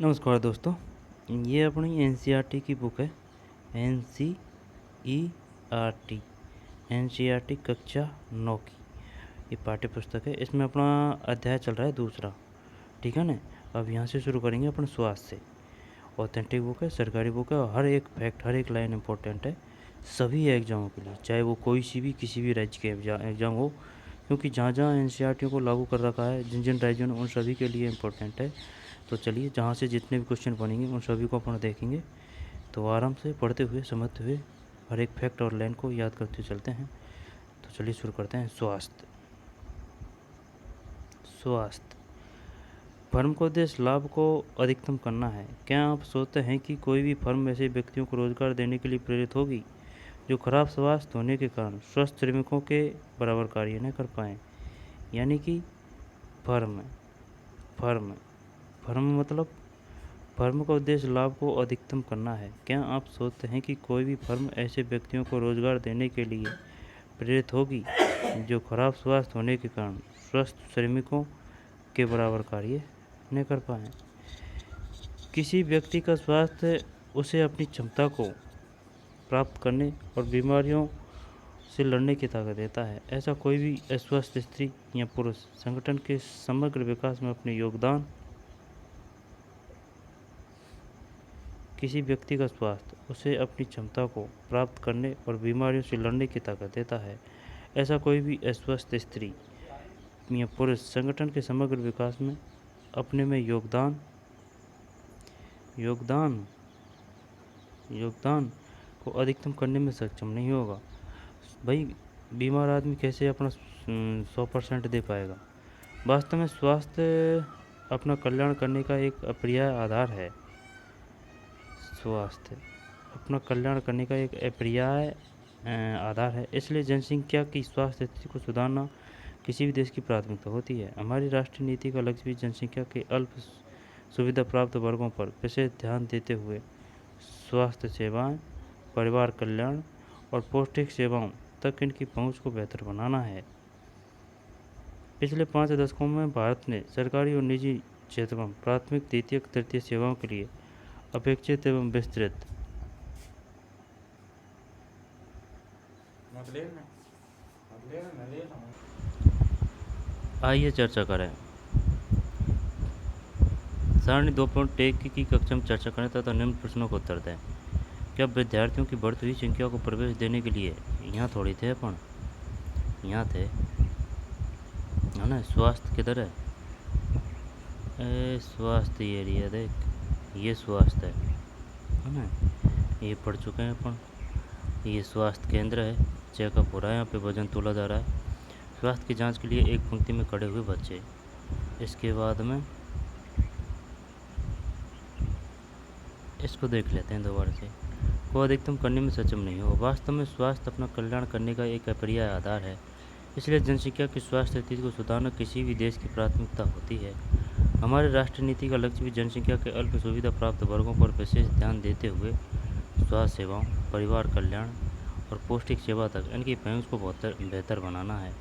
नमस्कार दोस्तों। ये अपनी एनसीईआरटी की बुक है। एनसीईआरटी एनसीईआरटी कक्षा 9 की ये पाठ्य पुस्तक है। इसमें अपना अध्याय चल रहा है दूसरा, ठीक है ना। अब यहाँ से शुरू करेंगे अपन स्वास्थ्य से। ऑथेंटिक बुक है, सरकारी बुक है और हर एक फैक्ट, हर एक लाइन इम्पोर्टेंट है सभी एग्जामों के लिए, चाहे वो कोई सी भी किसी भी राज्य के एग्ज़ाम हो, क्योंकि जहाँ जहाँ एनसीईआरटी को लागू कर रखा है, जिन जिन राज्यों ने, उन सभी के लिए इम्पोर्टेंट है। तो चलिए, जहाँ से जितने भी क्वेश्चन बनेंगे उन सभी को अपन देखेंगे। तो आराम से पढ़ते हुए, समझते हुए, हर एक फैक्ट और लाइन को याद करते हुए चलते हैं। तो चलिए शुरू करते हैं। स्वास्थ्य। फर्म का उद्देश्य लाभ को अधिकतम करना है। क्या आप सोचते हैं कि कोई भी फर्म ऐसे व्यक्तियों को रोजगार देने के लिए प्रेरित होगी जो खराब स्वास्थ्य होने के कारण स्वस्थ श्रमिकों के बराबर कार्य न कर पाएँ? यानी कि फर्म फर्म फर्म मतलब फर्म का उद्देश्य लाभ को अधिकतम करना है। क्या आप सोचते हैं कि कोई भी फर्म ऐसे व्यक्तियों को रोजगार देने के लिए प्रेरित होगी जो खराब स्वास्थ्य होने के कारण स्वस्थ श्रमिकों के बराबर कार्य न कर पाएँ? किसी व्यक्ति का स्वास्थ्य उसे अपनी क्षमता को प्राप्त करने और बीमारियों से लड़ने की ताकत देता है। ऐसा कोई भी अस्वस्थ स्त्री या पुरुष संगठन के समग्र विकास में अपने योगदान किसी व्यक्ति का स्वास्थ्य उसे अपनी क्षमता को प्राप्त करने और बीमारियों से लड़ने की ताकत देता है। ऐसा कोई भी अस्वस्थ स्त्री या पुरुष संगठन के समग्र विकास में अपने में योगदान को अधिकतम करने में सक्षम नहीं होगा। भाई, बीमार आदमी कैसे अपना 100% दे पाएगा? वास्तव में स्वास्थ्य अपना कल्याण करने का एक अपर्याय आधार है। स्वास्थ्य अपना कल्याण करने का एक अपर्याय आधार है। इसलिए जनसंख्या की स्वास्थ्य स्थिति को सुधारना किसी भी देश की प्राथमिकता होती है। हमारी राष्ट्रीय नीति का लक्ष्य भी जनसंख्या के अल्प सुविधा प्राप्त वर्गों पर विशेष ध्यान देते हुए स्वास्थ्य सेवाएं, परिवार कल्याण और पौष्टिक सेवाओं तक इनकी पहुंच को बेहतर बनाना है। पिछले 5 दशकों में भारत ने सरकारी और निजी क्षेत्र में प्राथमिक, द्वितीयक, तृतीय सेवाओं के लिए अपेक्षित एवं विस्तृत आइए चर्चा करें। सारणी 2.1 की कक्षा में चर्चा करें तथा निम्न प्रश्नों को उत्तर दें। क्या विद्यार्थियों की बढ़ती हुई संख्या को प्रवेश देने के लिए यहाँ थोड़ी थे अपन, यहाँ थे, है ना। स्वास्थ्य किधर है? स्वास्थ्य एरिया देख, ये स्वास्थ्य है ना, ये पढ़ चुके हैं अपन। ये स्वास्थ्य केंद्र है, चेकअप हो रहा है, यहाँ पे वजन तोला जा रहा है। स्वास्थ्य की जांच के लिए एक पंक्ति में खड़े हुए बच्चे। इसके बाद में इसको देख लेते हैं दोबारा से। को अधिकतम करने में सक्षम नहीं हो। वास्तव में स्वास्थ्य अपना कल्याण करने का एक अपर्याय आधार है। इसलिए जनसंख्या की स्वास्थ्य स्थिति को सुधारना किसी भी देश की प्राथमिकता होती है। हमारी राष्ट्रीय नीति का लक्ष्य भी जनसंख्या के अल्प सुविधा प्राप्त वर्गों पर विशेष ध्यान देते हुए स्वास्थ्य सेवाओं, परिवार कल्याण और पौष्टिक सेवा तक इनकी पहुंच को बेहतर बनाना है।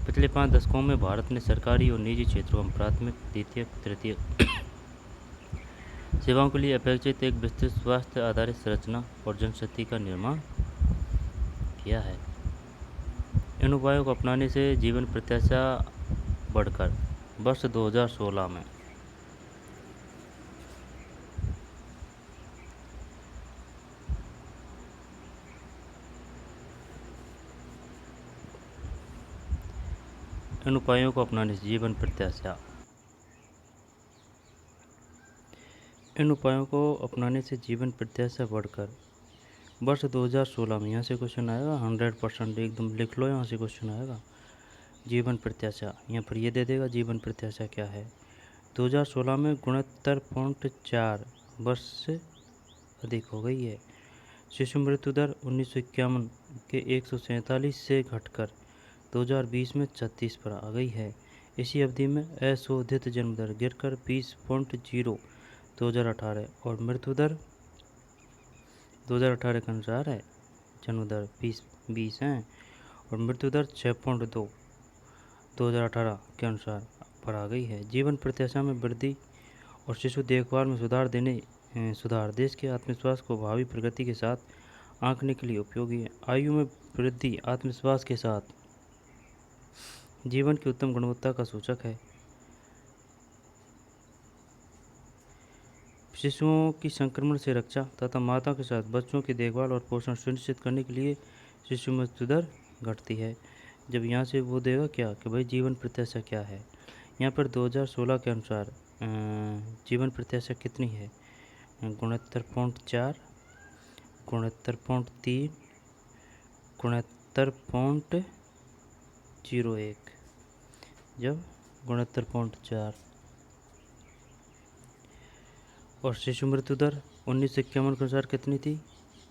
पिछले 5 दशकों में भारत ने सरकारी और निजी क्षेत्रों में प्राथमिक, द्वितीयक, तृतीयक सेवाओं के लिए अपेक्षित एक विस्तृत स्वास्थ्य आधारित संरचना और जनशक्ति का निर्माण किया है। इन उपायों को अपनाने से जीवन प्रत्याशा बढ़कर वर्ष 2016 में इन उपायों को अपनाने से जीवन प्रत्याशा बढ़कर वर्ष 2016 में, यहाँ से क्वेश्चन आएगा 100%, एकदम लिख लो, यहाँ से क्वेश्चन आएगा। जीवन प्रत्याशा, यहाँ पर ये दे देगा जीवन प्रत्याशा क्या है। 2016 में 69.4 वर्ष से अधिक हो गई है। शिशु मृत्यु दर 1951 के 147 से घटकर 2020 में 36 पर आ गई है। इसी अवधि में अशोधित जन्म दर गिरकर 20.0 2018 और मृत्यु दर 2018 के अनुसार है, जन्म दर 20 है और मृत्यु दर 6.2 2018 के अनुसार पर आ गई है। जीवन प्रत्याशा में वृद्धि और शिशु देखभाल में सुधार देश के आत्मविश्वास को भावी प्रगति के साथ आंकने के लिए उपयोगी है। आयु में वृद्धि आत्मविश्वास के साथ जीवन की उत्तम गुणवत्ता का सूचक है। शिशुओं की संक्रमण से रक्षा तथा माताओं के साथ बच्चों की देखभाल और पोषण सुनिश्चित करने के लिए शिशु मृत्यु दर घटती है। जब यहाँ से वो देगा क्या कि भाई जीवन प्रत्याशा क्या है। यहाँ पर 2016 के अनुसार जीवन प्रत्याशा कितनी है, 69.4, 69.3, 69.01, जब 69.4। और शिशु मृत्यु दर 1951 के अनुसार कितनी थी,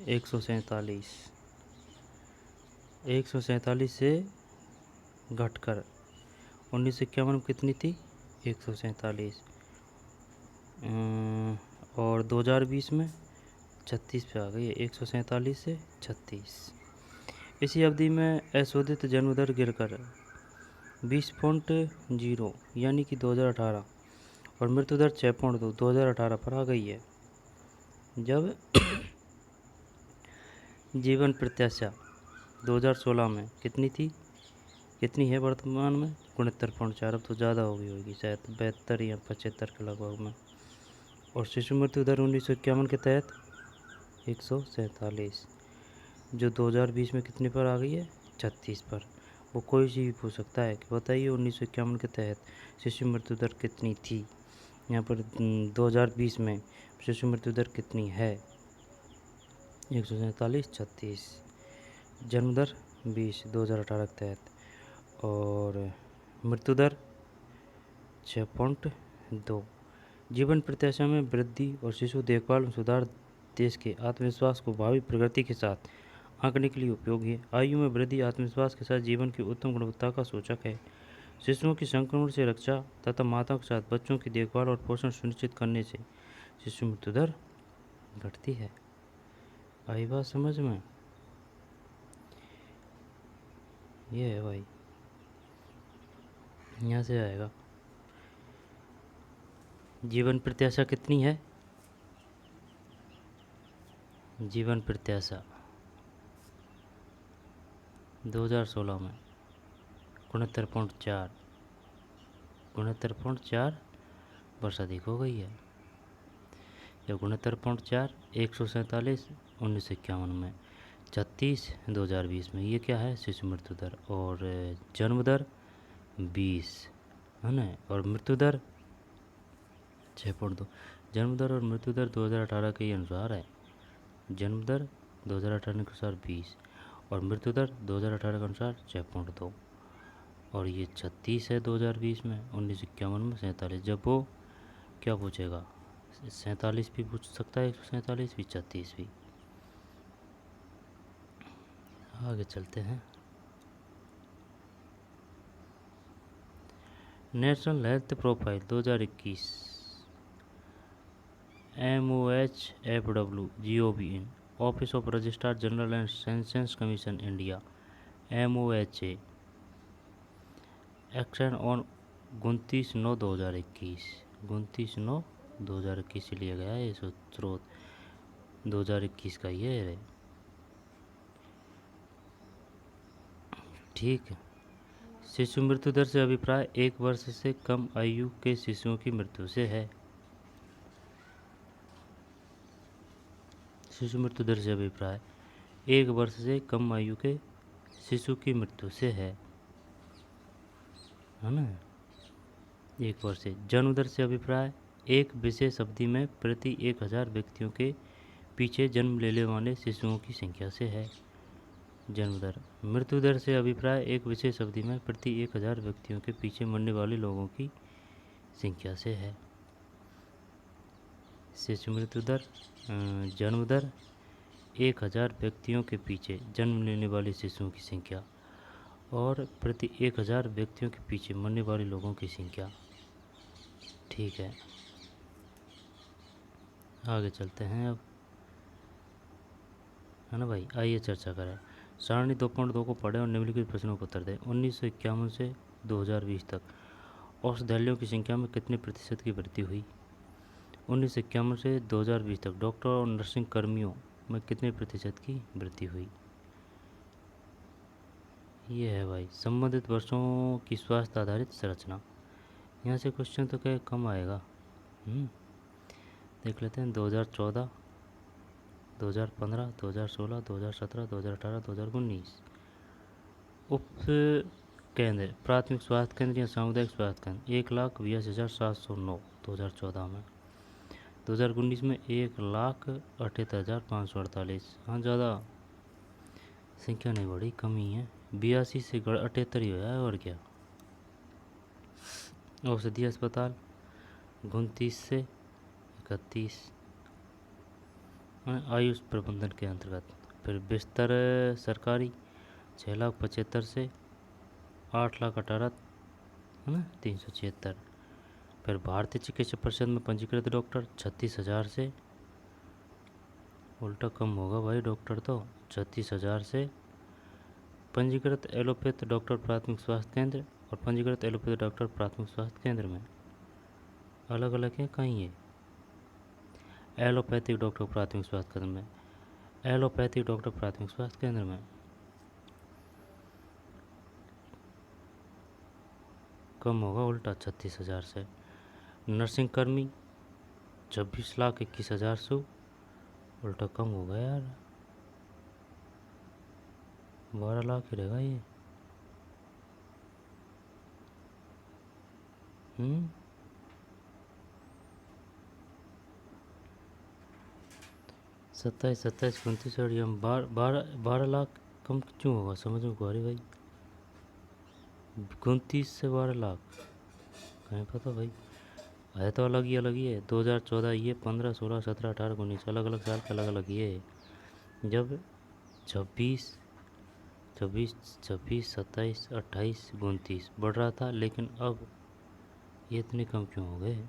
147। 147 से घटकर 1951 में कितनी थी, 147। और 2020 में 36 पे आ गई है, 147 से 36। इसी अवधि में अशोधित जन्म दर गिरकर 20.0 यानी कि 2018 और मृत्यु दर 6.2 2018 पर आ गई है। जब जीवन प्रत्याशा 2016 में कितनी है वर्तमान में, 69.4। अब तो ज़्यादा हो गई होगी, शायद 72 या 75 के लगभग में। और शिशु मृत्यु दर 1951 के तहत 147, जो 2020 में कितने पर आ गई है, 36 पर। वो कोई सी भी पूछ सकता है कि बताइए 1951 के तहत शिशु मृत्यु दर कितनी थी। यहाँ पर 2020 में शिशु मृत्यु दर कितनी है, 147, 36। जन्म दर 20 2018 के तहत, और मृत्यु दर 6.2। जीवन प्रत्याशा में वृद्धि और शिशु देखभाल में सुधार देश के आत्मविश्वास को भावी प्रगति के साथ आंकने के लिए उपयोगी है। आयु में वृद्धि आत्मविश्वास के साथ जीवन की उत्तम गुणवत्ता का सूचक है। शिशुओं की संक्रमण से रक्षा तथा माताओं के साथ बच्चों की देखभाल और पोषण सुनिश्चित करने से शिशु मृत्यु दर घटती है। आई बात समझ में, ये है भाई, यहाँ से आएगा। जीवन प्रत्याशा कितनी है, जीवन प्रत्याशा 2016 में 69.4 वर्ष अधिक हो गई है। जब 69.4 147 1951 में, 36 2020 में। ये क्या है, शिशु मृत्यु दर। और जन्म दर 20 है ना, और मृत्यु दर 6.2। जन्म दर और मृत्यु दर 2018 के अनुसार है। जन्म दर 2018 के अनुसार 20 और मृत्यु दर 2018 के अनुसार 6.2। और ये 36 है 2020 में, 1951 में 47। जब वो क्या पूछेगा, 47 भी पूछ सकता है, 147 भी, 36 भी। आगे चलते हैं। National health profile 2021 MOHFW office of registrar general and census commission India MOHA action on 29/9/2021 29/9/2021 से लिया गया है। स्रोत 2021 का ये है, ठीक है। शिशु मृत्यु दर से अभिप्राय 1 वर्ष से कम आयु के शिशुओं की मृत्यु से है। शिशु मृत्यु दर से अभिप्राय 1 वर्ष से कम आयु के शिशु की मृत्यु से है ना, 1 वर्ष से। जन्म दर से अभिप्राय एक विशेष अवधि में प्रति 1000 व्यक्तियों के पीछे जन्म लेने वाले शिशुओं की संख्या से है। जन्म दर। मृत्यु दर से अभिप्राय एक विशेष अवधि में प्रति 1000 व्यक्तियों के पीछे मरने वाले लोगों की संख्या से है। शिशु मृत्यु दर, जन्म दर, 1000 व्यक्तियों के पीछे जन्म लेने वाले शिशुओं की संख्या और प्रति 1000 व्यक्तियों के पीछे मरने वाले लोगों की संख्या, ठीक है। आगे चलते हैं अब, है ना भाई। आइए चर्चा करें। सारणी 2.2 को पढ़ें और निम्नलिखित प्रश्नों का उत्तर दें। 1951 से 2020 तक औसत दहलियों की संख्या में कितने प्रतिशत की वृद्धि हुई। 1951 से 2020 तक डॉक्टर और नर्सिंग कर्मियों में कितने प्रतिशत की वृद्धि हुई? ये है भाई संबंधित वर्षों की स्वास्थ्य आधारित संरचना। यहाँ से क्वेश्चन तो क्या कम आएगा। देख लेते हैं 2014, 2015, 2016, 2017, 2018, 2019। उप केंद्र प्राथमिक स्वास्थ्य केंद्र या सामुदायिक स्वास्थ्य केंद्र 1,82,709 2014 में। 2019 में 1,78,548। हाँ, ज़्यादा संख्या नहीं बढ़ी, कमी है। 82 से 78 ही हुआ है, और क्या। औषधि अस्पताल 29 से 31 आयुष प्रबंधन के अंतर्गत। फिर बिस्तर सरकारी 6,75,000 से 8,18,000 है ना, 376। फिर भारतीय चिकित्सा परिषद में पंजीकृत डॉक्टर 36,000 से, उल्टा कम होगा भाई डॉक्टर तो, 36,000 से। पंजीकृत एलोपैथ डॉक्टर प्राथमिक स्वास्थ्य केंद्र और पंजीकृत एलोपैथ डॉक्टर प्राथमिक स्वास्थ्य केंद्र में अलग अलग है कहीं ये। एलोपैथिक डॉक्टर प्राथमिक स्वास्थ्य केंद्र में, एलोपैथिक डॉक्टर प्राथमिक स्वास्थ्य केंद्र में कम होगा, उल्टा 36,000 से। नर्सिंग कर्मी 26,21,000 से, उल्टा कम होगा यार, 12 लाख ही रहेगा ये। 27, 29 और 12 लाख कम क्यों होगा, समझ में आ रही भाई। 29 से 12 लाख कहीं पता भाई, है तो अलग ही है। 2014 ये 15, 16, 17, 18, 19 अलग अलग साल का अलग अलग ये है। जब 26, 27, 28, 29 बढ़ रहा था, लेकिन अब ये इतने कम क्यों हो गए।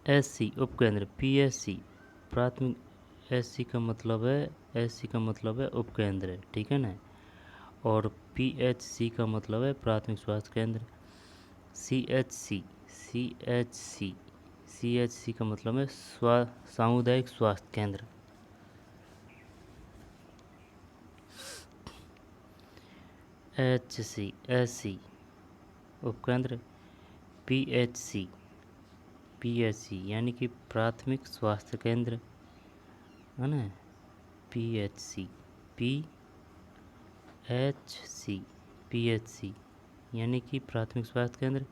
एससी उपकेंद्र पीएससी प्राथमिक, एससी का मतलब है उपकेंद्र, ठीक है ना। और पीएचसी का मतलब है प्राथमिक स्वास्थ्य केंद्र। सीएचसी का मतलब है सामुदायिक स्वास्थ्य केंद्र। एससी उपकेंद्र, पीएचसी यानी कि प्राथमिक स्वास्थ्य केंद्र, है ना। पीएचसी यानी कि प्राथमिक स्वास्थ्य केंद्र,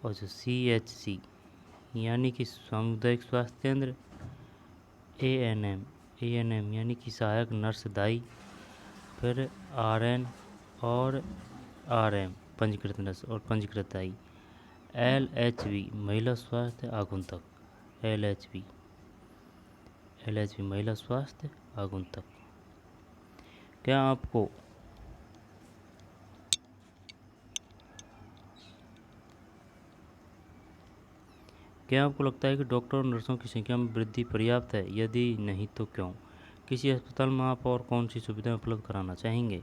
और जो सीएचसी यानी कि सामुदायिक स्वास्थ्य केंद्र, एएनएम यानी कि सहायक नर्स दाई, फिर आरएन और आरएम पंजीकृत नर्स और पंजीकृत दाई, एलएचबी महिला स्वास्थ्य आगुंतक, एलएचबी महिला स्वास्थ्य आगुंतक। क्या आपको लगता है कि डॉक्टर और नर्सों की संख्या में वृद्धि पर्याप्त है? यदि नहीं तो क्यों? किसी अस्पताल में आप और कौन सी सुविधाएं उपलब्ध कराना चाहेंगे?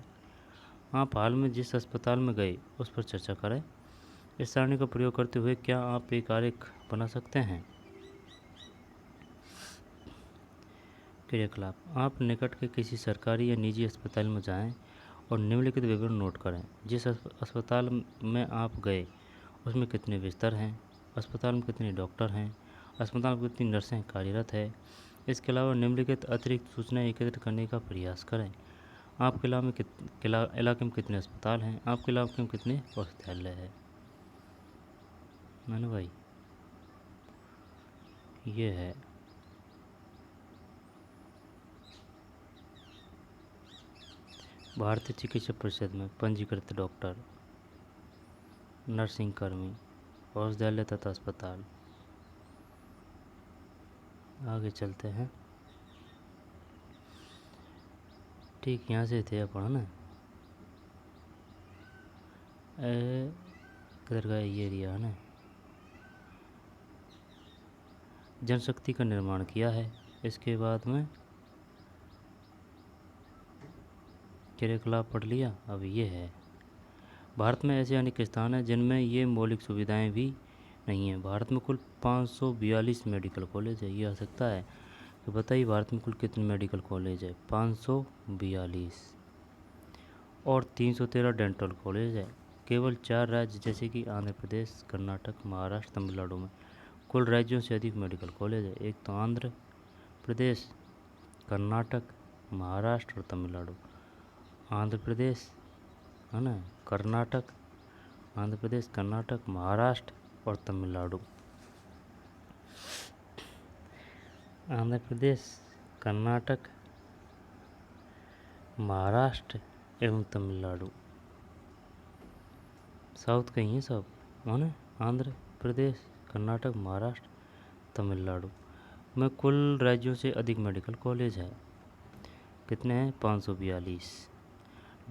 आप हाल में जिस अस्पताल में गए उस पर चर्चा करें। इस सारणी का प्रयोग करते हुए क्या आप एक आरेख बना सकते हैं? क्रियाकलाप, आप निकट के किसी सरकारी या निजी अस्पताल में जाएं और निम्नलिखित विवरण नोट करें। जिस अस्पताल में आप गए उसमें कितने बिस्तर हैं, अस्पताल में कितने डॉक्टर हैं, अस्पताल में कितनी नर्सें कार्यरत है। इसके अलावा निम्नलिखित अतिरिक्त सूचनाएं एकत्रित करने का प्रयास करें। आपके इलाके में कितने अस्पताल हैं, आपके इलाके में कितने औषधालय है ना भाई। ये है भारतीय चिकित्सा परिषद में पंजीकृत डॉक्टर, नर्सिंग कर्मी, औषधालय तथा अस्पताल। आगे चलते हैं। ठीक यहाँ से थे अपन, है ना। किधर का ये एरिया है ना। जनशक्ति का निर्माण किया है। इसके बाद में क्रियाकलाप पढ़ लिया। अब ये है भारत में ऐसे अनेक स्थान हैं जिनमें ये मौलिक सुविधाएं भी नहीं हैं। भारत में कुल 542 मेडिकल कॉलेज है। ये आ सकता है तो बताइए भारत में कुल कितने मेडिकल कॉलेज है? 542 और 313 डेंटल कॉलेज है। केवल 4 राज्य जैसे कि आंध्र प्रदेश, कर्नाटक, महाराष्ट्र, तमिलनाडु में कुल राज्यों से अधिक मेडिकल कॉलेज है। एक तो आंध्र प्रदेश, कर्नाटक, महाराष्ट्र और तमिलनाडु। आंध्र प्रदेश है ना, कर्नाटक, आंध्र प्रदेश, कर्नाटक, महाराष्ट्र और तमिलनाडु। आंध्र प्रदेश, कर्नाटक, महाराष्ट्र एवं तमिलनाडु। साउथ का ही है सब, है ना। आंध्र प्रदेश, कर्नाटक, महाराष्ट्र, तमिलनाडु में कुल राज्यों से अधिक मेडिकल कॉलेज है। कितने हैं? 542।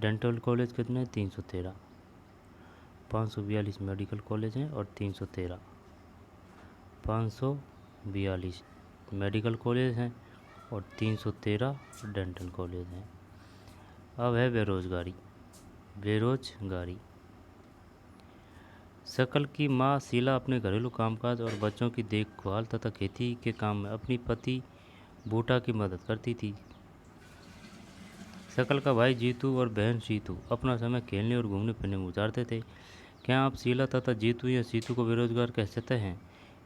डेंटल कॉलेज कितने हैं? 313। 542 मेडिकल कॉलेज हैं और 313, 542 मेडिकल कॉलेज हैं और 313 डेंटल कॉलेज हैं। अब है बेरोजगारी। बेरोजगारी। शकल की माँ शीला अपने घरेलू कामकाज और बच्चों की देखभाल तथा खेती के काम में अपनी पति बूटा की मदद करती थी। शकल का भाई जीतू और बहन सीतू अपना समय खेलने और घूमने फिरने में गुजारते थे। क्या आप शीला तथा जीतू या सीतू को बेरोजगार कह सकते हैं?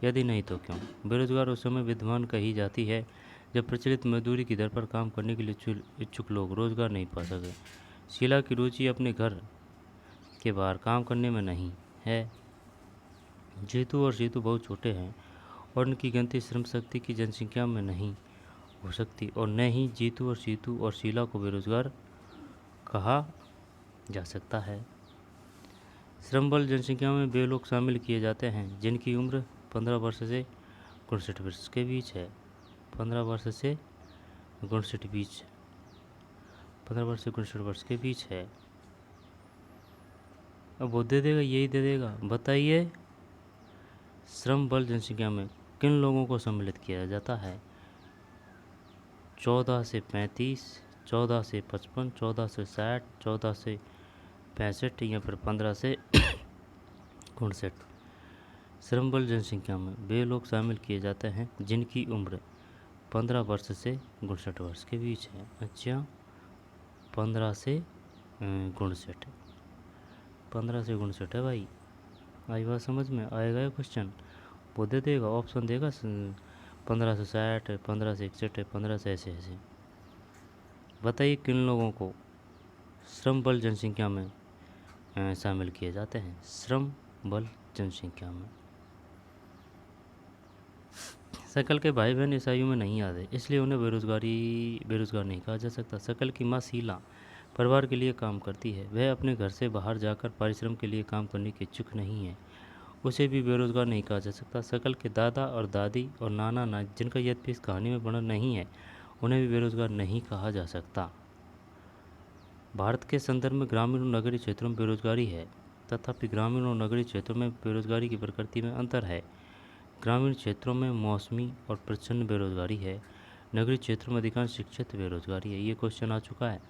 यदि नहीं तो क्यों? बेरोजगार उस समय विद्यमान कही जाती है जब प्रचलित मजदूरी की दर पर काम करने के लिए इच्छुक लोग रोजगार नहीं पा सके। शीला की रुचि अपने घर के बाहर काम करने में नहीं है। जीतू और सीतू बहुत छोटे हैं और उनकी गिनती श्रम शक्ति की जनसंख्या में नहीं हो सकती और न ही जीतू और सीतू और शीला को बेरोजगार कहा जा सकता है। श्रम बल जनसंख्या में वे लोग शामिल किए जाते हैं जिनकी उम्र 15 वर्ष से 59 वर्ष के बीच है। 15 वर्ष से 59 बीच 15 वर्ष से 59 वर्ष के बीच है। अब वो दे देगा, यही दे देगा। बताइए श्रम बल जनसंख्या में किन लोगों को सम्मिलित किया जाता है? 14 से 35, 14 से 55, 14 से 60, 14 से 65 या फिर 15 से 59। श्रम बल जनसंख्या में वे लोग शामिल किए जाते हैं जिनकी उम्र 15 वर्ष से 59 वर्ष के बीच है। अच्छा, 15 से 59, 15 से 59 है भाई। आई बात समझ में? आएगा ये क्वेश्चन? वो दे देगा, ऑप्शन देगा 15 से 60, 15 से 61, 15 से ऐसे ऐसे। बताइए किन लोगों को श्रम बल जनसंख्या में शामिल किए जाते हैं? श्रम बल जनसंख्या में शकल के भाई बहन इस आयु में नहीं आते, इसलिए उन्हें बेरोजगार नहीं कहा जा सकता। शकल की माँ शीला परिवार के लिए काम करती है। वह अपने घर से बाहर जाकर परिश्रम के लिए काम करने की इच्छुक नहीं है, उसे भी बेरोजगार नहीं कहा जा सकता। शकल के दादा और दादी और नाना नानी जिनका यद्यपि इस कहानी में वर्णन नहीं है, उन्हें भी बेरोजगार नहीं कहा जा सकता। भारत के संदर्भ में ग्रामीण और नगरीय क्षेत्रों में बेरोजगारी है, तथापि ग्रामीण और नगरीय क्षेत्रों में बेरोजगारी की प्रकृति में अंतर है। ग्रामीण क्षेत्रों में मौसमी और प्रचंड बेरोजगारी है, नगरीय क्षेत्रों में अधिकांश शिक्षित बेरोजगारी है। ये क्वेश्चन आ चुका है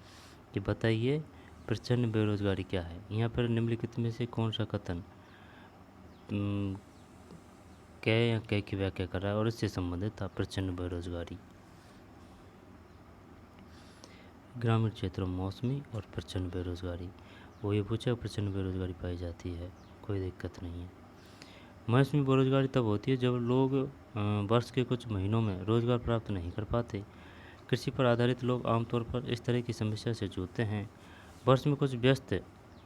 कि बताइए प्रचंड बेरोजगारी क्या है। यहाँ पर निम्नलिखित में से कौन सा कथन कै या कै की व्याख्या कर रहा है और इससे संबंधित था? प्रचंड बेरोजगारी। ग्रामीण क्षेत्रों में मौसमी और प्रचंड बेरोजगारी, वो ये पूछा प्रचंड बेरोजगारी पाई जाती है, कोई दिक्कत नहीं है। मौसमी बेरोजगारी तब होती है जब लोग वर्ष के कुछ महीनों में रोजगार प्राप्त नहीं कर पाते। कृषि पर आधारित लोग आमतौर पर इस तरह की समस्या से जूझते हैं। वर्ष में कुछ व्यस्त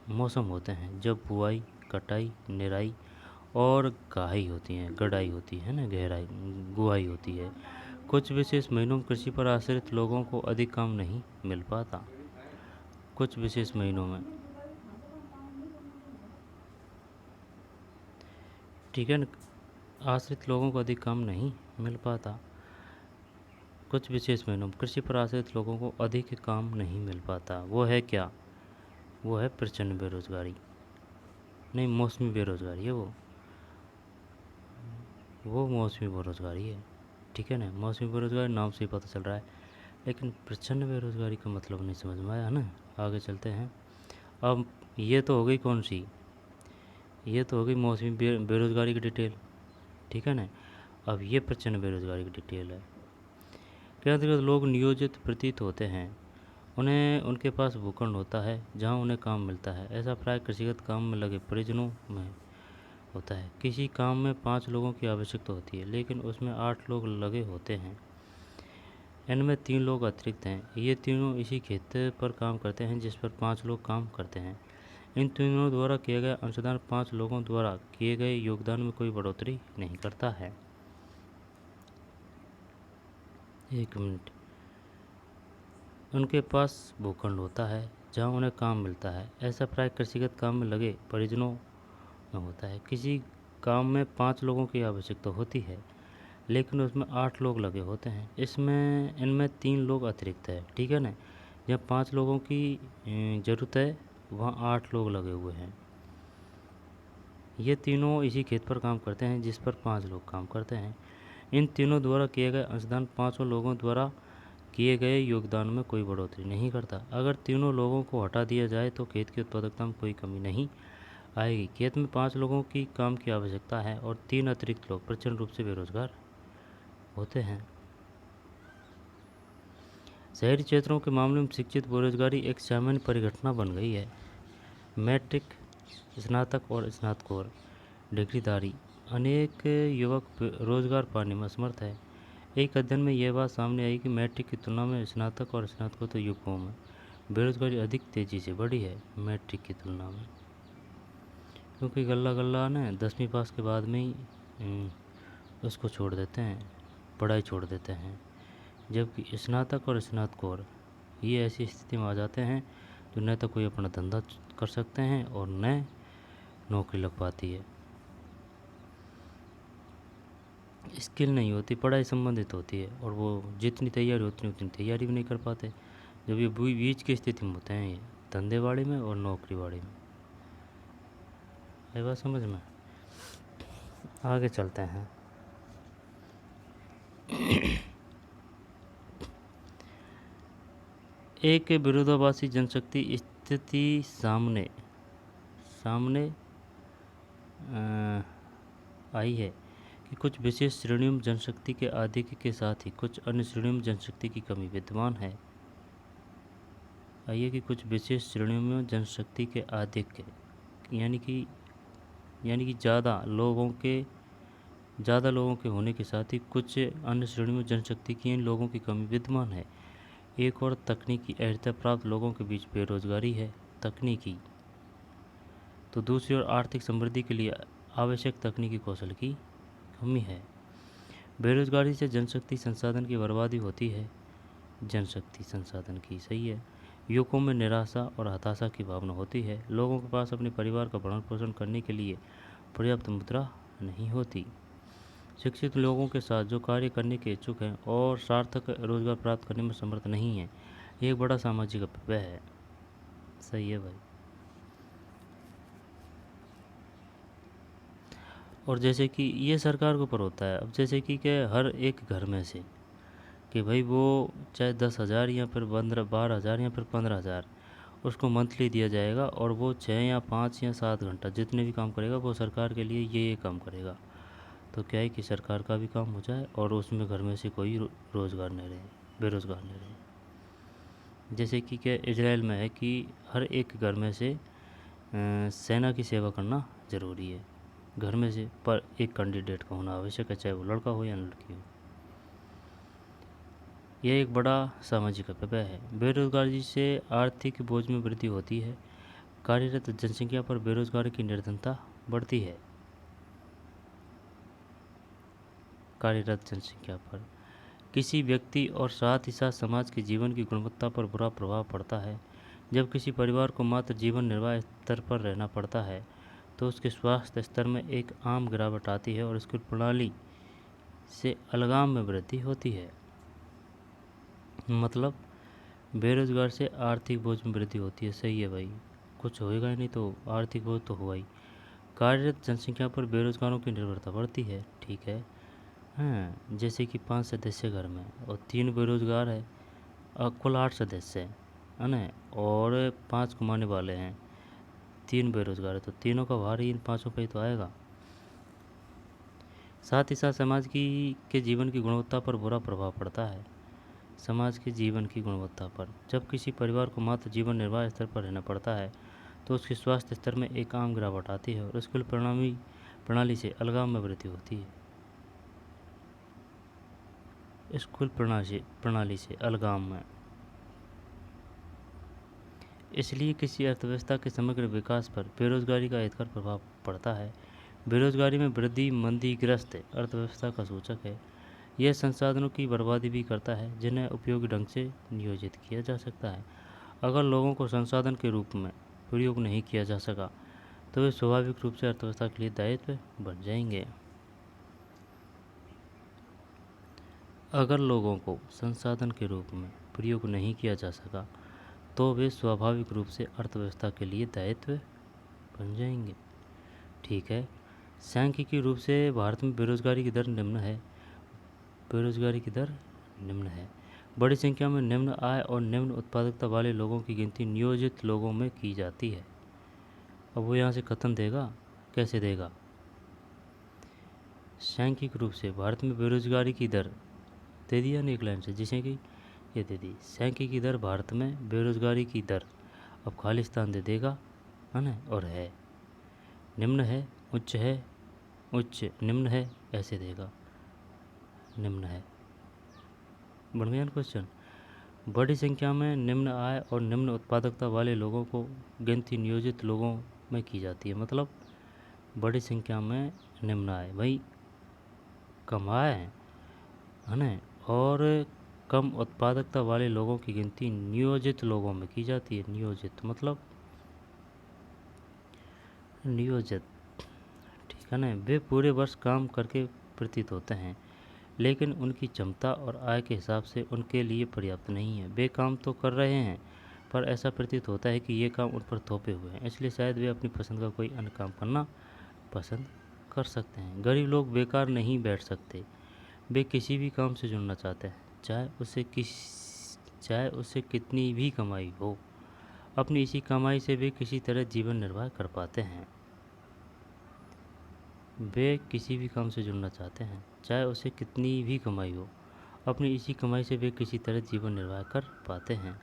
मौसम होते हैं जब बुआई, कटाई, निराई और गढ़ाई होती है ना, गुआई होती है। कुछ विशेष महीनों में कृषि पर आश्रित लोगों को अधिक काम नहीं मिल पाता। कुछ विशेष महीनों में, ठीक है ना, आश्रित लोगों को अधिक काम नहीं मिल पाता। कुछ विशेष महीनों में कृषि पर आश्रित लोगों को अधिक काम नहीं मिल पाता। वो है क्या? वो है प्रचंड बेरोजगारी। नहीं, मौसमी बेरोजगारी है वो मौसमी बेरोजगारी है, ठीक है ना। मौसमी बेरोजगारी नाम से ही पता चल रहा है, लेकिन प्रचंड बेरोजगारी का मतलब नहीं समझ में आया है ना। आगे चलते हैं। अब ये तो हो गई कौन सी, ये तो हो गई मौसमी बेरोज़गारी की डिटेल, ठीक है ना। अब ये प्रचंड बेरोज़गारी की डिटेल है। के अंतर्गत लोग नियोजित प्रतीत होते हैं, उन्हें उनके पास भूखंड होता है जहाँ उन्हें काम मिलता है। ऐसा प्राय कृषिगत काम में लगे परिजनों में होता है। किसी काम में 5 लोगों की आवश्यकता होती है, लेकिन उसमें 8 लोग लगे होते हैं। इनमें 3 लोग अतिरिक्त हैं। ये तीनों इसी खेत पर काम करते हैं जिस पर 5 लोग काम करते हैं। इन तीनों द्वारा किया गया अंशदान 5 लोगों द्वारा किए गए योगदान में कोई बढ़ोतरी नहीं करता है। एक मिनट। उनके पास भूखंड होता है जहाँ उन्हें काम मिलता है। ऐसा प्राय कृषिगत काम में लगे परिजनों में होता है। किसी काम में 5 लोगों की आवश्यकता होती है, लेकिन उसमें 8 लोग लगे होते हैं। इनमें 3 लोग अतिरिक्त है, ठीक है ना। जहाँ 5 लोगों की ज़रूरत है, वहाँ 8 लोग लगे हुए हैं। ये तीनों इसी खेत पर काम करते हैं जिस पर 5 लोग काम करते हैं। इन तीनों द्वारा किए गए अंशदान 5 लोगों द्वारा किए गए योगदान में कोई बढ़ोतरी नहीं करता। अगर तीनों लोगों को हटा दिया जाए तो खेत की उत्पादकता में कोई कमी नहीं आएगी। खेत में 5 लोगों की काम की आवश्यकता है और 3 अतिरिक्त लोग प्रचंड रूप से बेरोजगार होते हैं। शहरी क्षेत्रों के मामले में शिक्षित बेरोजगारी एक सामान्य परिघटना बन गई है। मैट्रिक, स्नातक और स्नातकोर डिग्रीधारी अनेक युवक रोजगार पाने में असमर्थ है। एक अध्ययन में यह बात सामने आई कि मैट्रिक की तुलना में स्नातक और स्नातकोत्तर युवकों में बेरोजगारी अधिक तेज़ी से बढ़ी है मैट्रिक की तुलना में। क्योंकि गल्ला गल्ला ना 10वीं पास के बाद में ही उसको छोड़ देते हैं, पढ़ाई छोड़ देते हैं। जबकि स्नातक और स्नातकोर ये ऐसी स्थिति में आ जाते हैं जो न तो कोई अपना धंधा कर सकते हैं और न नौकरी लग पाती है। स्किल नहीं होती, पढ़ाई संबंधित होती है और वो जितनी तैयारी होती है उतनी तैयारी भी नहीं कर पाते। जब ये बीच की स्थिति में होते हैं, ये धंधेवाड़ी में और नौकरीवाड़ी में। ये बात समझ में। आगे चलते हैं। एक विरोधाभासी जनशक्ति स्थिति सामने आई है कि कुछ विशेष श्रेणियों में जनशक्ति के आधिक्य के साथ ही कुछ अन्य श्रेणियों में जनशक्ति की कमी विद्यमान है। आइए कि कुछ विशेष श्रेणियों में जनशक्ति के आधिक्य यानी कि ज़्यादा लोगों के होने के साथ ही कुछ अन्य श्रेणियों में जनशक्ति की इन लोगों की कमी विद्यमान है। एक और तकनीकी अर्हता प्राप्त लोगों के बीच बेरोजगारी है तकनीकी, तो दूसरी ओर आर्थिक समृद्धि के लिए आवश्यक तकनीकी कौशल की कमी है। बेरोजगारी से जनशक्ति संसाधन की बर्बादी होती है। जनशक्ति संसाधन की, सही है। युवकों में निराशा और हताशा की भावना होती है। लोगों के पास अपने परिवार का भरण पोषण करने के लिए पर्याप्त मुद्रा नहीं होती। शिक्षित लोगों के साथ जो कार्य करने के इच्छुक हैं और सार्थक रोजगार प्राप्त करने में समर्थ नहीं हैं, एक बड़ा सामाजिक अपव्यय है। सही है भाई। और जैसे कि ये सरकार के ऊपर होता है। अब जैसे कि क्या हर एक घर में से कि भाई वो चाहे 10,000 या फिर 12,000 या फिर 15,000 उसको मंथली दिया जाएगा और वो 6 या 5 या 7 घंटा जितने भी काम करेगा वो सरकार के लिए ये काम करेगा। तो क्या है कि सरकार का भी काम हो जाए और उसमें घर में से कोई रोज़गार नहीं रहे, बेरोज़गार नहीं रहे। जैसे कि क्या इजराइल में है कि हर एक घर में से सेना की सेवा करना ज़रूरी है। घर में से पर एक कैंडिडेट का होना आवश्यक है, चाहे वो लड़का हो या लड़की हो। यह एक बड़ा सामाजिक अपव्यय है। बेरोजगारी से आर्थिक बोझ में वृद्धि होती है। कार्यरत जनसंख्या पर बेरोजगारी की निर्धनता बढ़ती है। कार्यरत जनसंख्या पर किसी व्यक्ति और साथ ही साथ समाज के जीवन की गुणवत्ता पर बुरा प्रभाव पड़ता है। जब किसी परिवार को मात्र जीवन निर्वाह स्तर पर रहना पड़ता है तो उसके स्वास्थ्य स्तर में एक आम गिरावट आती है और उसकी प्रणाली से अलगाव में वृद्धि होती है। मतलब बेरोजगार से आर्थिक बोझ में वृद्धि होती है। सही है भाई, कुछ होएगा ही नहीं तो आर्थिक बोझ तो हुआ ही। कार्यरत जनसंख्या पर बेरोजगारों की निर्भरता बढ़ती है। ठीक है। हाँ, जैसे कि 5 सदस्य घर में और 3 बेरोजगार है और कुल 8 सदस्य है ना, और 5 कमाने वाले हैं 3 बेरोजगार है तो तीनों का भार ही इन 5 पे ही तो आएगा। साथ ही साथ समाज के जीवन की गुणवत्ता पर बुरा प्रभाव पड़ता है। समाज के जीवन की गुणवत्ता पर जब किसी परिवार को मात्र जीवन निर्वाह स्तर पर रहना पड़ता है तो उसके स्वास्थ्य स्तर में एक आम गिरावट आती है और स्कूल प्रणाली से अलगाव में वृद्धि होती है। स्कूल प्रणाली से अलगाव में इसलिए किसी अर्थव्यवस्था के समग्र विकास पर बेरोजगारी का हितकर प्रभाव पड़ता है। बेरोजगारी में वृद्धि मंदीग्रस्त अर्थव्यवस्था का सूचक है। यह संसाधनों की बर्बादी भी करता है जिन्हें उपयोगी ढंग से नियोजित किया जा सकता है। अगर लोगों को संसाधन के रूप में प्रयोग नहीं किया जा सका तो वे स्वाभाविक रूप से अर्थव्यवस्था के लिए दायित्व बन जाएंगे। अगर लोगों को संसाधन के रूप में प्रयोग नहीं किया जा सका तो वे स्वाभाविक रूप से अर्थव्यवस्था के लिए दायित्व बन जाएंगे। ठीक है, सांख्यिकी रूप से भारत में बेरोजगारी की दर निम्न है। बड़ी संख्या में निम्न आय और निम्न उत्पादकता वाले लोगों की गिनती नियोजित लोगों में की जाती है। अब वो यहाँ से कथन देगा, कैसे देगा? सांख्यिक रूप से भारत में बेरोजगारी की दर दे दिया ना एक लाइन से, जिसे कि ये दे दी सांख्यिकी दर भारत में बेरोजगारी की दर। अब खाली स्थान दे देगा, है ना, और है निम्न है, उच्च है, उच्च निम्न है, ऐसे देगा निम्न है। बढ़ गया क्वेश्चन। बड़ी संख्या में निम्न आय और निम्न उत्पादकता वाले लोगों को गिनती नियोजित लोगों में की जाती है। मतलब बड़ी संख्या में निम्न आय, भाई कम आय है ना, और कम उत्पादकता वाले लोगों की गिनती नियोजित लोगों में की जाती है। नियोजित मतलब नियोजित, ठीक है ना। वे पूरे वर्ष काम करके प्रतीत होते हैं लेकिन उनकी क्षमता और आय के हिसाब से उनके लिए पर्याप्त नहीं है। वे काम तो कर रहे हैं पर ऐसा प्रतीत होता है कि ये काम उन पर थोपे हुए हैं, इसलिए शायद वे अपनी पसंद का कोई अन्य काम करना पसंद कर सकते हैं। गरीब लोग बेकार नहीं बैठ सकते, वे किसी भी काम से जुड़ना चाहते हैं, चाहे उससे कितनी भी कमाई हो। अपनी इसी कमाई से वे किसी तरह जीवन निर्वाह कर पाते हैं। वे किसी भी काम से जुड़ना चाहते हैं, चाहे उसे कितनी भी कमाई हो। अपनी इसी कमाई से वे किसी तरह जीवन निर्वाह कर पाते हैं।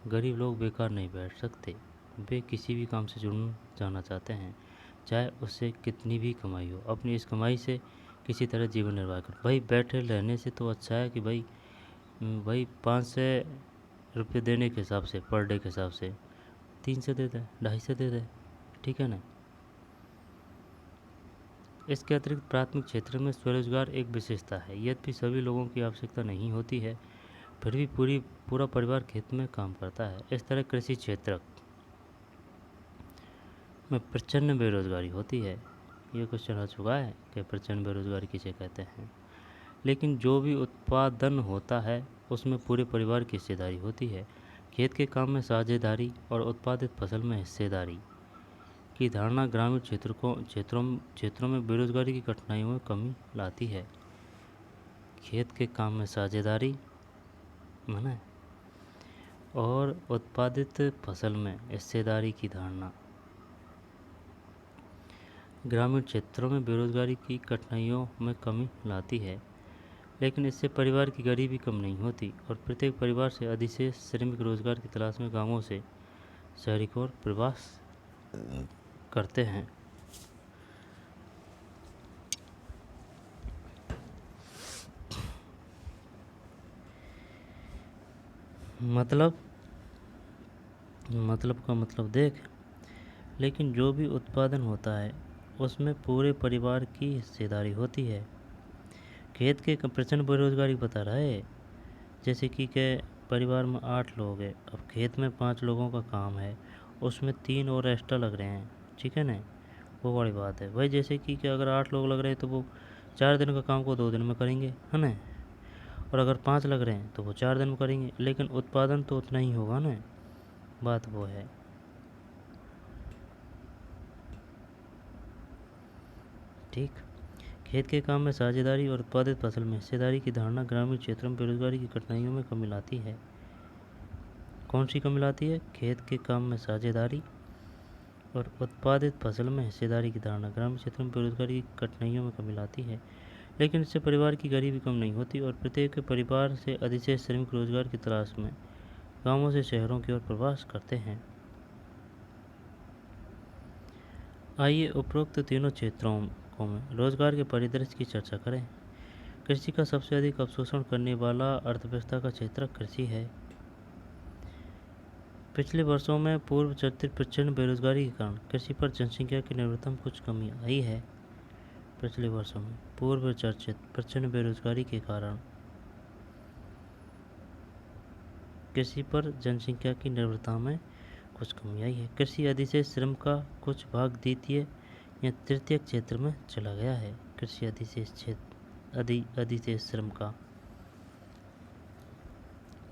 गरीब लोग बेकार नहीं बैठ सकते, वे किसी भी काम से जुड़ जाना चाहते हैं, चाहे उससे कितनी भी कमाई हो। अपनी इस कमाई से किसी तरह जीवन निर्वाह कर। भाई बैठे रहने से तो अच्छा है कि भाई 500 रुपये देने के हिसाब से पर डे के हिसाब से 300 दे दे, 250 दे दे, ठीक है ना। इसके अतिरिक्त प्राथमिक क्षेत्र में स्वरोजगार एक विशेषता है। यद्यपि सभी लोगों की आवश्यकता नहीं होती है फिर भी पूरा परिवार खेत में काम करता है। इस तरह कृषि क्षेत्र में प्रचंड बेरोजगारी होती है। ये क्वेश्चन आ चुका है कि प्रचंड बेरोजगारी किसे कहते हैं। लेकिन जो भी उत्पादन होता है उसमें पूरे परिवार की हिस्सेदारी होती है। खेत के काम में साझेदारी और उत्पादित फसल में हिस्सेदारी की धारणा ग्रामीण क्षेत्रों में बेरोजगारी की कठिनाइयों में कमी लाती है। खेत के काम में साझेदारी है ना, और उत्पादित फसल में हिस्सेदारी की धारणा ग्रामीण क्षेत्रों में बेरोजगारी की कठिनाइयों में कमी लाती है। लेकिन इससे परिवार की गरीबी कम नहीं होती और प्रत्येक परिवार से अधिशेष श्रमिक रोजगार की तलाश में गांवों से शहरी की ओर प्रवास करते हैं। मतलब का मतलब देख, लेकिन जो भी उत्पादन होता है उसमें पूरे परिवार की हिस्सेदारी होती है। खेत के प्रचंड बेरोजगारी बता रहा है। जैसे कि परिवार में 8 लोग हैं, अब खेत में 5 लोगों का काम है, उसमें 3 और एक्स्ट्रा लग रहे हैं, ठीक है ना। वो बड़ी बात है भाई। जैसे कि अगर 8 लोग लग रहे हैं तो वो 4 दिन का काम को 2 दिन में करेंगे, है ना। और अगर 5 लग रहे हैं तो वो 4 दिन में करेंगे, लेकिन उत्पादन तो उतना ही होगा ना। बात वो है। ठीक, खेत के काम में साझेदारी और उत्पादित फसल में हिस्सेदारी की धारणा ग्रामीण क्षेत्रों में बेरोजगारी की कठिनाइयों में कमी लाती है। कौन सी कमी लाती है? खेत के काम में साझेदारी और उत्पादित फसल में हिस्सेदारी की धारणा ग्रामीण क्षेत्रों में बेरोजगारी की कठिनाइयों में कमी लाती है, लेकिन इससे परिवार की गरीबी कम नहीं होती और प्रत्येक परिवार से अधिशेष श्रमिक रोजगार की तलाश में गांवों से शहरों की ओर प्रवास करते हैं। आइए उपरोक्त तीनों क्षेत्रों में रोजगार के परिदृश्य की चर्चा करें। कृषि का सबसे अधिक अवशोषण करने वाला अर्थव्यवस्था का क्षेत्र कृषि है। पिछले वर्षों में पूर्व चर्चित प्रचंड बेरोजगारी के कारण कृषि पर जनसंख्या की निर्भरता में कुछ कमी आई है। पिछले वर्षों में पूर्व चर्चित प्रचंड बेरोजगारी के कारण कृषि पर जनसंख्या की निर्भरता में कुछ कमी आई है। कृषि अधिशेष श्रम का कुछ भाग द्वितीय या तृतीय क्षेत्र में चला गया है। कृषि अधिशेष श्रम का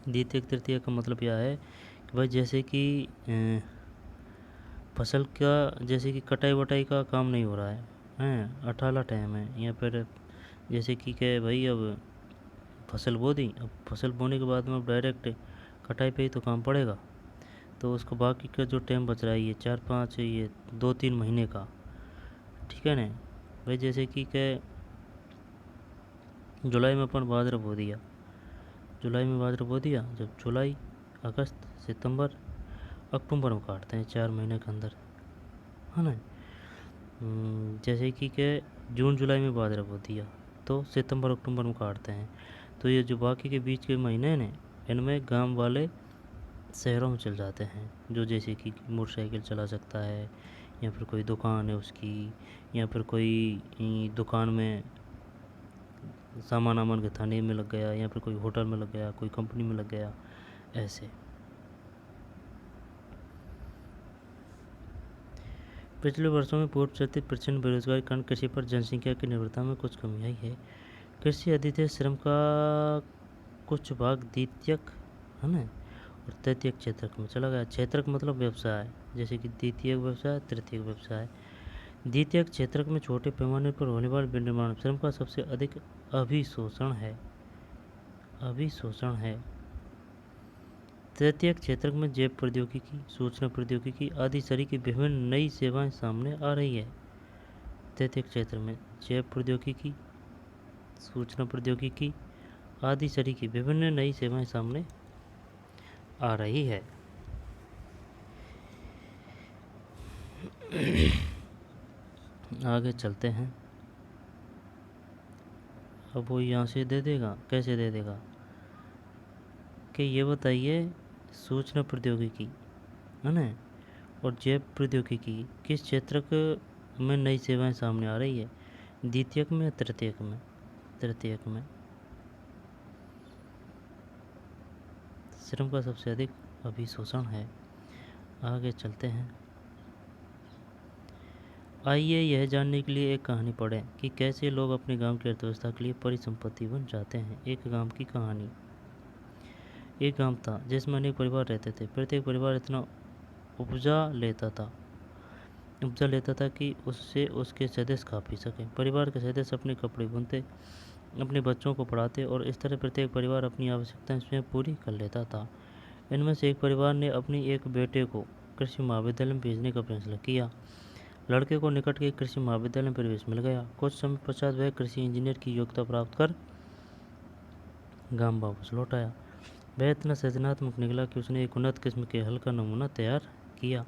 द्वितीय तृतीय का मतलब यह है कि भाई जैसे कि फसल का जैसे कि कटाई वटाई का काम नहीं हो रहा है अठाला टाइम है, या फिर जैसे कि क्या भाई अब फसल बो दी, अब फसल बोने के बाद में अब डायरेक्ट कटाई पे ही तो काम पड़ेगा, तो उसको बाकी का जो टाइम बच रहा है ये 4-5 ये 2-3 महीने का, ठीक है ना भाई। जैसे कि क्या जुलाई में अपन बाजरा बो दिया, जुलाई में बाजरा बो दिया, जब जुलाई अगस्त सितंबर अक्टूबर में काटते हैं 4 महीने के अंदर, है ना। जैसे कि क्या जून जुलाई में बाजरा बो दिया तो सितंबर अक्टूबर में काटते हैं, तो ये जो बाकी के बीच के महीने हैं ना, इनमें गांव वाले शहरों में चल जाते हैं, जो जैसे कि मोटरसाइकिल चला सकता है, या फिर कोई दुकान है उसकी, या फिर कोई दुकान में सामान आमान के थाने में लग गया, या फिर कोई होटल में लग गया, कोई कंपनी में लग गया, ऐसे। पिछले वर्षों में पूर्व चर्चित प्रचंड बेरोजगारी के कारण कृषि पर जनसंख्या की निर्भरता में कुछ कमी आई है। कृषि अधिशेष श्रम का कुछ भाग द्वितीयक है ना और तृतीयक क्षेत्रक में चला गया। क्षेत्रक मतलब व्यवसाय, जैसे कि द्वितीयक व्यवसाय, तृतीयक व्यवसाय। द्वितीयक क्षेत्रक में छोटे पैमाने पर होने वाले विनिर्माण श्रम का सबसे अधिक अभिशोषण है। तृतीयक क्षेत्र में जैव प्रौद्योगिकी, सूचना प्रौद्योगिकी आदि सरी की विभिन्न नई सेवाएं सामने आ रही है। तृतीयक क्षेत्र में जैव प्रौद्योगिकी, सूचना प्रौद्योगिकी आदि सरी की विभिन्न नई सेवाएं सामने आ रही है। आगे चलते हैं। अब वो यहाँ से दे देगा, कैसे दे देगा कि ये बताइए सूचना प्रौद्योगिकी है ना और जैव प्रौद्योगिकी किस क्षेत्र में नई सेवाएं सामने आ रही है, द्वितीयक में या तृतीयक में? तृतीयक में। श्रम का सबसे अधिक अभिशोषण है। आगे चलते हैं। आइए यह जानने के लिए एक कहानी पढ़ें कि कैसे लोग अपने गांव की अर्थव्यवस्था के लिए परिसंपत्ति बन जाते हैं। एक गांव की कहानी। एक गांव था जिसमें अनेक परिवार रहते थे। प्रत्येक परिवार इतना उपजा लेता था कि उससे उसके सदस्य खा पी सकें। परिवार के सदस्य अपने कपड़े बुनते, अपने बच्चों को पढ़ाते और इस तरह प्रत्येक परिवार अपनी आवश्यकताएं स्वयं पूरी कर लेता था। इनमें से एक परिवार ने अपनी एक बेटे को कृषि महाविद्यालय में भेजने का फैसला किया। लड़के को निकट के कृषि महाविद्यालय में प्रवेश मिल गया। कुछ समय पश्चात वह कृषि इंजीनियर की योग्यता प्राप्त कर गांव वापस लौट आया। वह इतना सृजनात्मक निकला कि उसने एक उन्नत किस्म के हल का नमूना तैयार किया,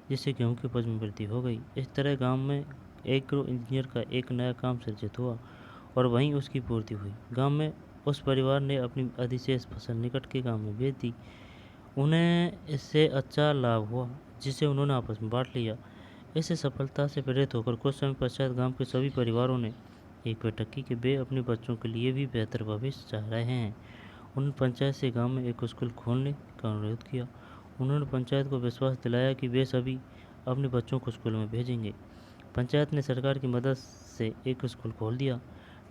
जिससे गेहूं की उपज में वृद्धि हो गई। इस तरह गांव में एग्रो इंजीनियर का एक नया काम सृजित हुआ और वहीं उसकी पूर्ति हुई। गांव में उस परिवार ने अपनी अधिशेष फसल निकट के गांव में बेच दी। उन्हें इससे अच्छा लाभ हुआ, जिसे उन्होंने आपस में बांट लिया। इस सफलता से प्रेरित होकर कुछ समय पश्चात गांव के सभी परिवारों ने एक बैठक की कि वे अपने बच्चों के लिए भी बेहतर भविष्य चाह रहे हैं। उन्होंने पंचायत से गांव में एक स्कूल खोलने का अनुरोध किया। उन्होंने पंचायत को विश्वास दिलाया कि वे सभी अपने बच्चों को स्कूल में भेजेंगे। पंचायत ने सरकार की मदद से एक स्कूल खोल दिया।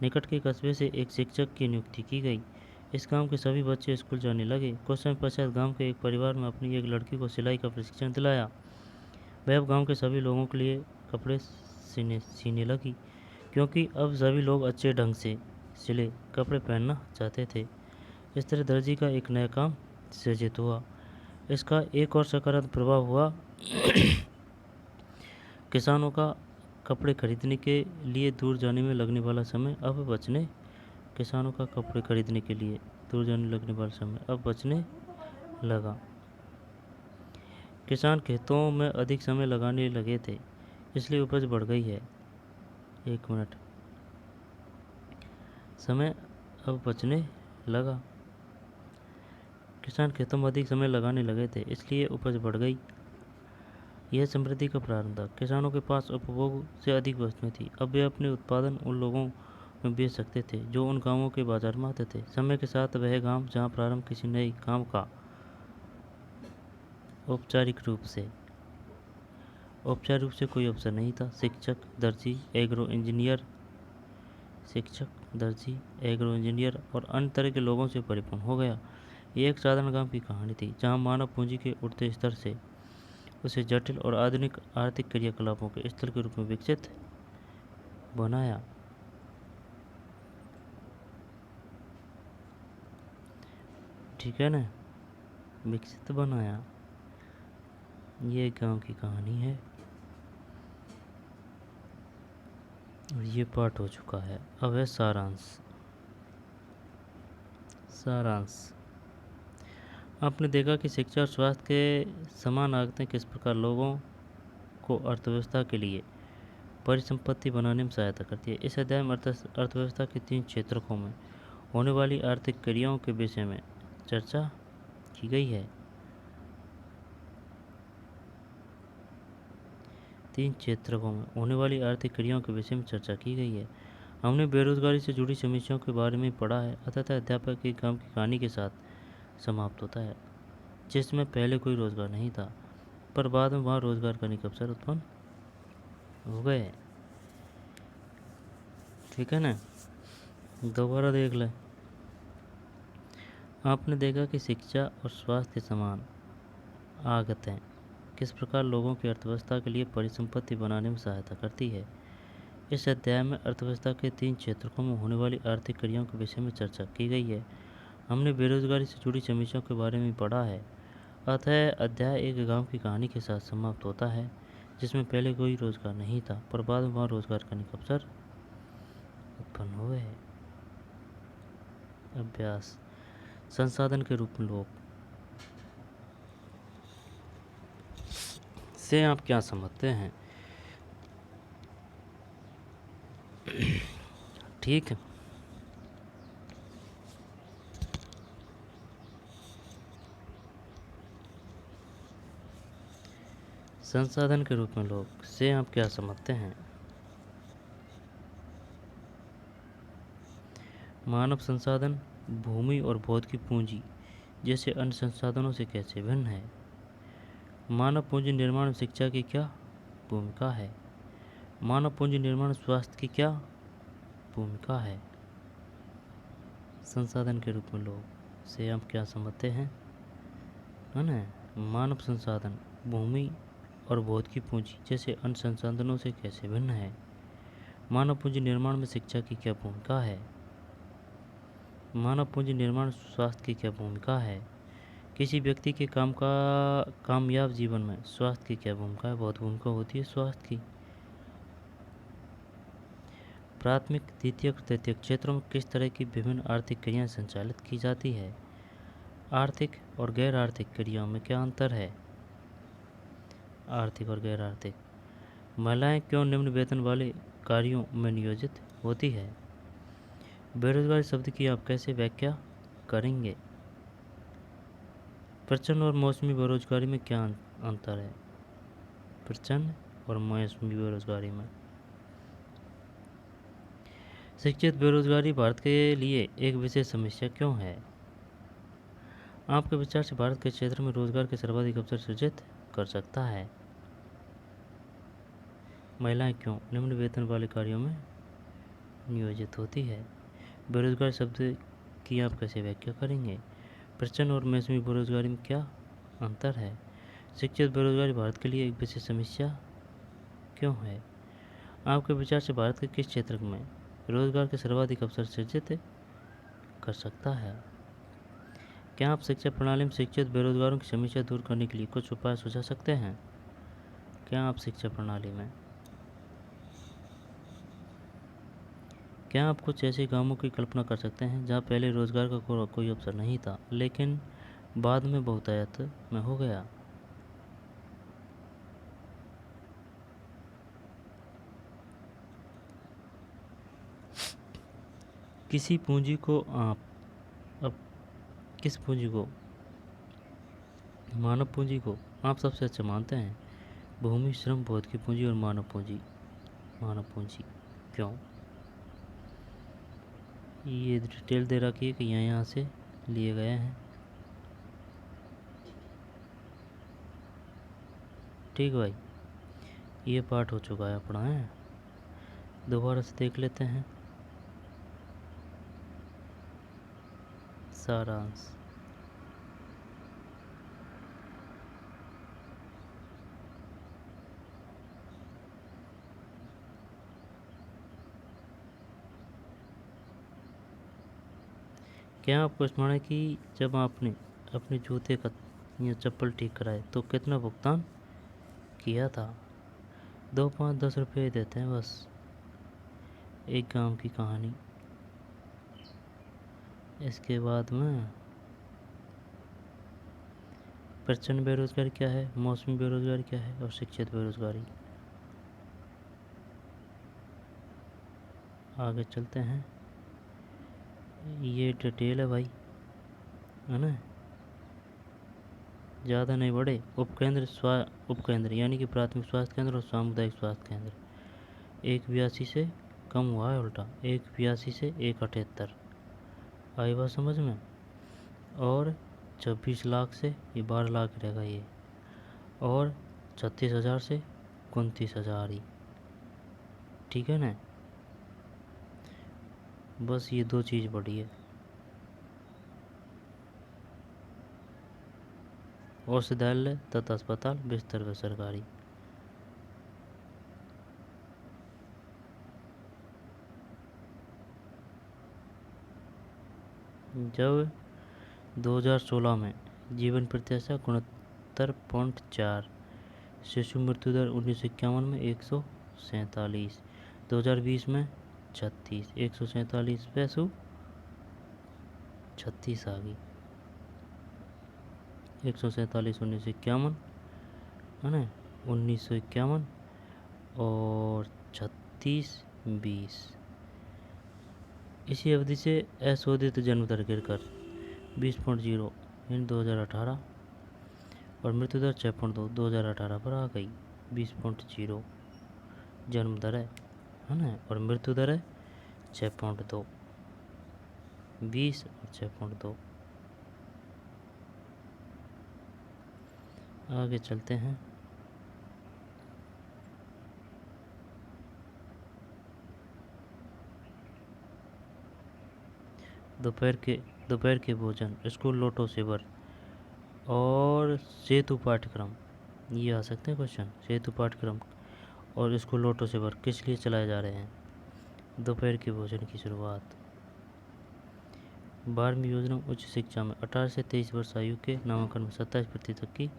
निकट के कस्बे से एक शिक्षक की नियुक्ति की गई। इस गांव के सभी बच्चे स्कूल जाने लगे। कुछ समय पश्चात गांव के एक परिवार में अपनी एक लड़की को सिलाई का प्रशिक्षण दिलाया। वह अब गांव के सभी लोगों के लिए कपड़े सीने लगी, क्योंकि अब सभी लोग अच्छे ढंग से सिले कपड़े पहनना चाहते थे। इस तरह दर्जी का एक नया काम सृजित हुआ। इसका एक और सकारात्मक प्रभाव हुआ किसानों का कपड़े खरीदने के लिए दूर जाने में लगने वाला समय अब बचने किसानों का कपड़े खरीदने के लिए दूर जाने लगने वाला समय अब बचने लगा। किसान खेतों में अधिक समय लगाने लगे थे, इसलिए उपज बढ़ गई है। 1 मिनट। समय अब बचने लगा। किसान खेतों में अधिक समय लगाने लगे थे, इसलिए उपज बढ़ गई। यह समृद्धि का प्रारंभ था। किसानों के पास उपभोग से अधिक वस्तुएं थी। अब वे अपने उत्पादन उन लोगों में बेच सकते थे जो उन गांवों के बाजार में आते थे। समय के साथ वह गांव जहां प्रारंभ किसी नए काम का औपचारिक रूप से कोई अवसर नहीं था। शिक्षक, दर्जी, एग्रो इंजीनियर और अन्य तरह के लोगों से परिपूर्ण हो गया। ये एक साधारण गांव की कहानी थी जहां मानव पूंजी के उठते स्तर से उसे जटिल और आधुनिक आर्थिक क्रियाकलापों के स्थल के रूप में विकसित बनाया। ठीक है ना, विकसित बनाया। ये गांव की कहानी है और ये पाठ हो चुका है। अब है सारांश। आपने देखा कि शिक्षा और स्वास्थ्य के समान आगतें किस प्रकार लोगों को अर्थव्यवस्था के लिए परिसंपत्ति बनाने में सहायता करती है। इस अध्याय में अर्थव्यवस्था के 3 क्षेत्रों में होने वाली आर्थिक क्रियाओं के विषय में चर्चा की गई है। 3 क्षेत्रों में होने वाली आर्थिक क्रियाओं के विषय में चर्चा की गई है। हमने बेरोजगारी से जुड़ी समस्याओं के बारे में पढ़ा है। अतः अध्यापक एक गांव की कहानी के साथ समाप्त होता है जिसमें पहले कोई रोजगार नहीं था, पर बाद में वहाँ रोजगार करने के अवसर उत्पन्न हो गए। ठीक है ना, दोबारा देख लें। आपने देखा कि शिक्षा और स्वास्थ्य के समान आगतें किस प्रकार लोगों की अर्थव्यवस्था के लिए परिसंपत्ति बनाने में सहायता करती है। इस अध्याय में अर्थव्यवस्था के 3 क्षेत्रों में होने वाली आर्थिक क्रियाओं के विषय में चर्चा की गई है। हमने बेरोजगारी से जुड़ी समस्याओं के बारे में पढ़ा है। अतः अध्याय एक गांव की कहानी के साथ समाप्त होता है जिसमें पहले कोई रोजगार नहीं था, पर बाद में वहाँ रोजगार करने का अवसर उत्पन्न हुए। अभ्यास। संसाधन के रूप में लोग से आप क्या समझते हैं। ठीक है, संसाधन के रूप में लोग से आप क्या समझते हैं। मानव संसाधन भूमि और भौतिक पूंजी जैसे अन्य संसाधनों से कैसे भिन्न है। मानव पूंजी निर्माण में शिक्षा की क्या भूमिका है। मानव पूंजी निर्माण स्वास्थ्य की क्या भूमिका है। संसाधन के रूप में लोग से आप क्या समझते हैं, है ना। मानव संसाधन भूमि और भौतिक पूंजी जैसे अन्य संसाधनों से कैसे भिन्न है। मानव पूंजी निर्माण में शिक्षा की क्या भूमिका है। मानव पूंजी निर्माण स्वास्थ्य की क्या भूमिका है। किसी व्यक्ति के कामयाब जीवन में स्वास्थ्य की क्या भूमिका है। बहुत भूमिका होती है स्वास्थ्य की। प्राथमिक, द्वितीयक और तृतीयक क्षेत्रों में किस तरह की विभिन्न आर्थिक क्रियाएं संचालित की जाती है। आर्थिक और गैर आर्थिक क्रियाओं में क्या अंतर है। आर्थिक और गैर आर्थिक। महिलाएं क्यों निम्न वेतन वाले कार्यों में नियोजित होती है। बेरोजगारी शब्द की आप कैसे व्याख्या करेंगे। प्रचंड और मौसमी बेरोजगारी में क्या अंतर है। प्रचंड और मौसमी बेरोजगारी में। शिक्षित बेरोजगारी भारत के लिए एक विशेष समस्या क्यों है। आपके विचार से भारत के क्षेत्र में रोजगार के सर्वाधिक अवसर सृजित कर सकता है। महिलाएं क्यों निम्न वेतन वाले कार्यों में नियोजित होती है। बेरोजगार शब्द की आप कैसे व्याख्या करेंगे। प्रचंड और मौसमी बेरोजगारी में क्या अंतर है। शिक्षित बेरोजगारी भारत के लिए एक विशेष समस्या क्यों है। आपके विचार से भारत के किस क्षेत्र में रोजगार के सर्वाधिक अवसर सृजित कर सकता है। क्या आप शिक्षा प्रणाली में शिक्षित बेरोजगारों की समस्या दूर करने के लिए कुछ उपाय सुझा सकते हैं। क्या आप शिक्षा प्रणाली में क्या आप कुछ ऐसे गांवों की कल्पना कर सकते हैं जहां पहले रोजगार का कोई अवसर नहीं था, लेकिन बाद में बहुतायत में हो गया? किसी पूंजी को आप अब किस पूंजी को, मानव पूंजी को आप सबसे अच्छा मानते हैं? भूमि, श्रम, भौतिक पूंजी और मानव पूंजी। मानव पूंजी क्यों? ये डिटेल दे रखी है कि यहाँ से लिए गए हैं। ठीक भाई, ये पार्ट हो चुका है अपना, है दोबारा से देख लेते हैं सारांश। क्या आपको स्मरण है कि जब आपने अपने जूते का या चप्पल ठीक कराए तो कितना भुगतान किया था? 2, 5, 10 रुपये देते हैं बस। एक गांव की कहानी। इसके बाद में प्रचंड बेरोजगारी क्या है, मौसमी बेरोजगारी क्या है और शिक्षित बेरोजगारी। आगे चलते हैं। ये डिटेल है भाई, है ना, ज़्यादा नहीं बढ़े। उपकेंद्र यानी कि प्राथमिक स्वास्थ्य केंद्र और सामुदायिक स्वास्थ्य केंद्र 182 से कम हुआ है, उल्टा 182 से 178। आई बात समझ में? और 26 लाख से ये 12 लाख रहेगा ये, और 36,000 से 29,000 ही। ठीक है ना, बस ये दो चीज़ बढ़ी है। औषधालय तथा अस्पताल बिस्तर व सरकारी। जब 2016 में जीवन प्रत्याशा 69.4, शिशु मृत्यु दर 1951 में 147, 2020 में 36, 147 पैसों 36 आ गई। 147 1951, है ना, 1951 और 36 20। इसी अवधि से अशोधित जन्म दर गिरकर 20.0 इन 2018 और मृत्यु दर 6.2 2018 पर आ गई। 20.0 जन्म दर है ना, और मृत्यु दर है 6.2, 20 और 6.2। आगे चलते हैं। दोपहर के भोजन, स्कूल लोटो सेवर और सेतु पाठ्यक्रम, ये आ सकते हैं क्वेश्चन। सेतु पाठ्यक्रम और स्कूल लोटो सेवर किस लिए चलाए जा रहे हैं? दोपहर के भोजन की शुरुआत। 12वीं योजना उच्च शिक्षा में 18 से 23 वर्ष आयु के नामांकन में 27% की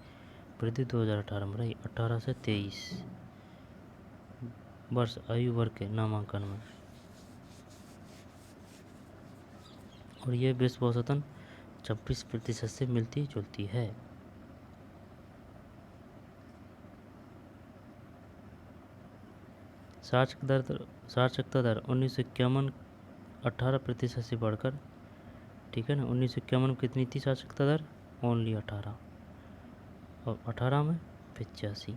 वृद्धि 2018 में रही। 18 से 23 वर्ष आयु वर्ग के नामांकन में, और यह विश्व औसतन 26% से मिलती जुलती है। साक्षरता दर 1951 18% से बढ़कर, ठीक है ना, 1951 में कितनी थी साक्षरता दर? ओनली 18, और 18 में 85।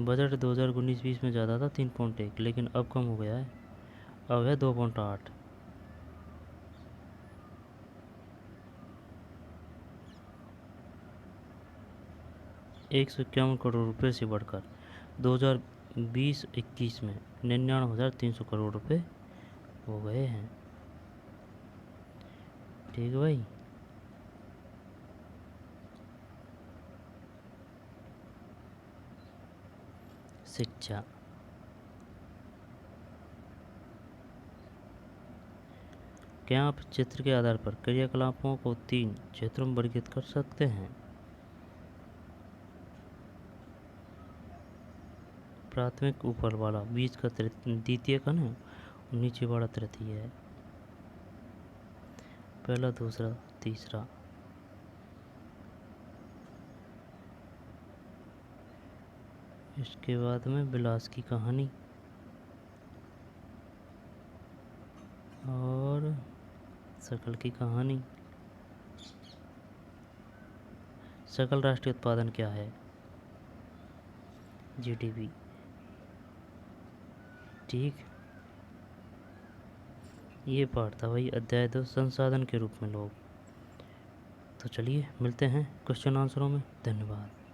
बजट 2019-20 में ज़्यादा था 3.1, लेकिन अब कम हो गया है, अब है 2.8। ₹151 करोड़ से बढ़कर 2020-21 में 99,300 करोड़ रुपए हो गए हैं। ठीक है भाई। शिक्षा। क्या आप चित्र के आधार पर क्रियाकलापों को 3 क्षेत्रों में वर्गीकृत कर सकते हैं? प्राथमिक ऊपर वाला, बीच का द्वितीय का ना, नीचे वाला तृतीय है। पहला, दूसरा, तीसरा। इसके बाद में बिलास की कहानी और सकल की कहानी। सकल राष्ट्रीय उत्पादन क्या है? जीडीपी। ठीक। ये पाठ था भाई अध्याय 2 संसाधन के रूप में लोग। तो चलिए मिलते हैं क्वेश्चन आंसरों में। धन्यवाद।